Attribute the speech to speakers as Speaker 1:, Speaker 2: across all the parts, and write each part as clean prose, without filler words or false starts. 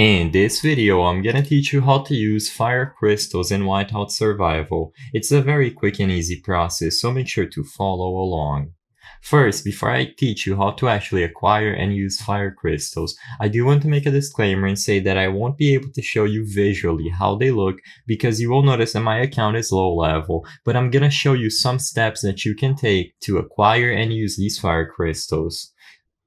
Speaker 1: In this video, I'm gonna teach you how to use fire crystals in Whiteout Survival. It's a very quick and easy process, so make sure to follow along. First, before I teach you how to actually acquire and use fire crystals, I do want to make a disclaimer and say that I won't be able to show you visually how they look because you will notice that my account is low level, but I'm gonna show you some steps that you can take to acquire and use these fire crystals.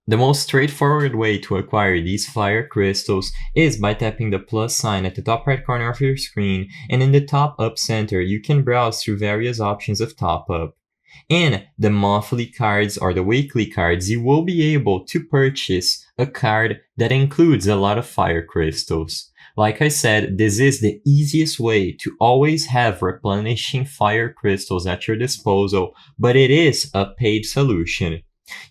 Speaker 1: The most straightforward way to acquire these fire crystals is by tapping the plus sign at the top right corner of your screen, and in the top up center you can browse through various options of top up. In the monthly cards or the weekly cards, you will be able to purchase a card that includes a lot of fire crystals. Like I said, this is the easiest way to always have replenishing fire crystals at your disposal, but it is a paid solution.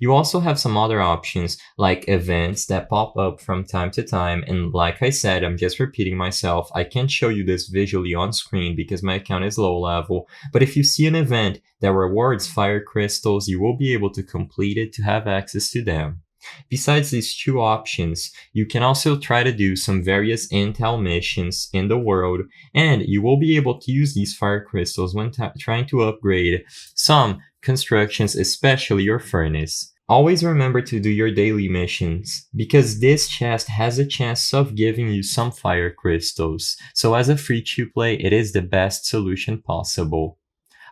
Speaker 1: You also have some other options like events that pop up from time to time, and like I said, I'm just repeating myself, I can't show you this visually on screen because my account is low level, but if you see an event that rewards fire crystals, you will be able to complete it to have access to them. Besides these two options, you can also try to do some various intel missions in the world, and you will be able to use these fire crystals when trying to upgrade some constructions, especially your furnace. Always remember to do your daily missions, because this chest has a chance of giving you some fire crystals, so as a free to play, it is the best solution possible.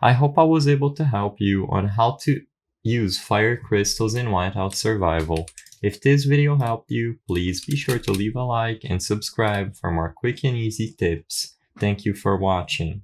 Speaker 1: I hope I was able to help you on how to use fire crystals in Whiteout Survival. If this video helped you, please be sure to leave a like and subscribe for more quick and easy tips. Thank you for watching.